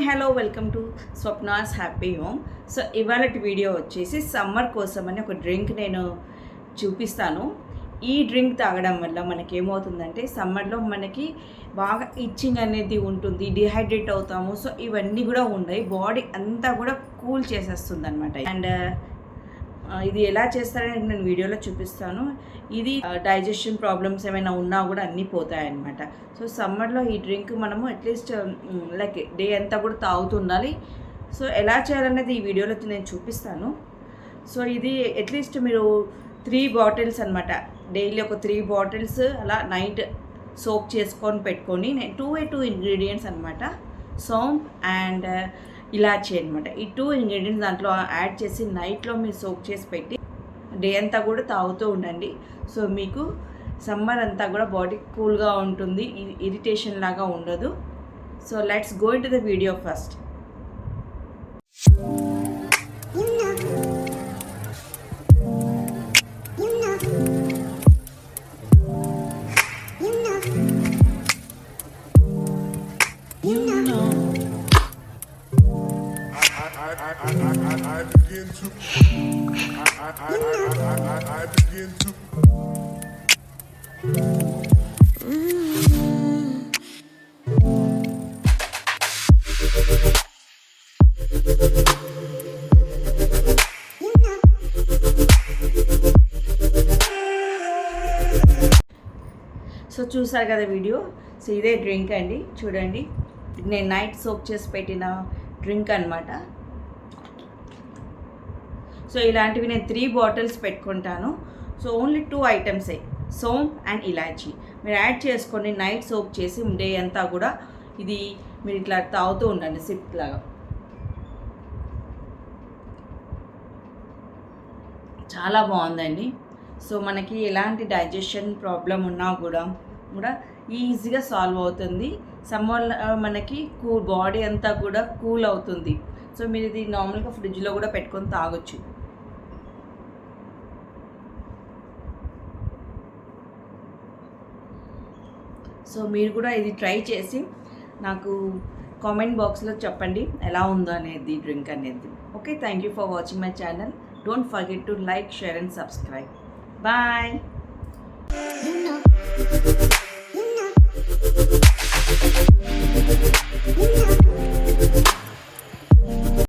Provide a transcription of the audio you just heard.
Hello welcome to Swapna's happy home. So ఇవాళటి video వచ్చేసి summer కోసం అని ఒక డ్రింక్ నేను చూపిస్తాను. ఈ డ్రింక్ తాగడం వల్ల మనకి ఏమవుతుందంటే సమ్మర్లో మనకి బాగా ఇచ్చింగ్ అనేది ఉంటుంది, డిహైడ్రేట్ అవుతాము. సో ఇవన్నీ కూడా ఉన్నాయి, బాడీ అంతా కూడా కూల్ చేసేస్తుంది అనమాట. అండ్ ఇది ఎలా చేస్తారని నేను వీడియోలో చూపిస్తాను. ఇది డైజెషన్ ప్రాబ్లమ్స్ ఏమైనా ఉన్నా కూడా అన్నీ పోతాయన్నమాట. సో సమ్మర్లో ఈ డ్రింక్ మనము అట్లీస్ట్ లైక్ డే అంతా కూడా తాగుతూ ఉండాలి. సో ఎలా చేయాలనేది ఈ వీడియోలో నేను చూపిస్తాను. సో ఇది అట్లీస్ట్ మీరు 3 బాటిల్స్ అనమాట, డైలీ ఒక 3 బాటిల్స్ అలా నైట్ సోక్ చేసుకొని పెట్టుకొని, 2 ఇంగ్రీడియంట్స్ అనమాట, సోంప్ అండ్ ఇలాచీ అనమాట. ఈ 2 ఇంగ్రీడియంట్స్ దాంట్లో యాడ్ చేసి నైట్లో మీరు సోక్ చేసి పెట్టి డే అంతా కూడా తాగుతూ ఉండండి. సో మీకు సమ్మర్ అంతా కూడా బాడీ కూల్గా ఉంటుంది, ఇరిటేషన్ లాగా ఉండదు. So let's go in to the video first. I begin to so చూసారు కదా వీడియో. సో ఇదే డ్రింక్ అండి, చూడండి. నేను నైట్ సోక్ చేసి పెట్టిన డ్రింక్ అనమాట. సో ఇలాంటివి నేను 3 బాటిల్స్ పెట్టుకుంటాను. సో ఓన్లీ 2 ఐటమ్సే, సోంప్ అండ్ ఇలాచీ. మీరు యాడ్ చేసుకొని నైట్ సోప్ చేసి డే అంతా కూడా ఇది మీరు ఇట్లా తాగుతూ ఉండండి, సిప్ లాగా. చాలా బాగుందండి. సో మనకి ఎలాంటి డైజెషన్ ప్రాబ్లం ఉన్నా కూడా ఈజీగా సాల్వ్ అవుతుంది. సమ్మర్ మనకి బాడీ అంతా కూడా కూల్ అవుతుంది. సో మీరు ఇది నార్మల్గా ఫ్రిడ్జ్లో కూడా పెట్టుకొని తాగొచ్చు. సో మీరు కూడా ఇది ట్రై చేసి నాకు కామెంట్ బాక్స్లో చెప్పండి ఎలా ఉందో అనేది డ్రింక్ అనేది. Okay, thank you for watching my channel. Don't forget to like, share and subscribe. Bye. You know.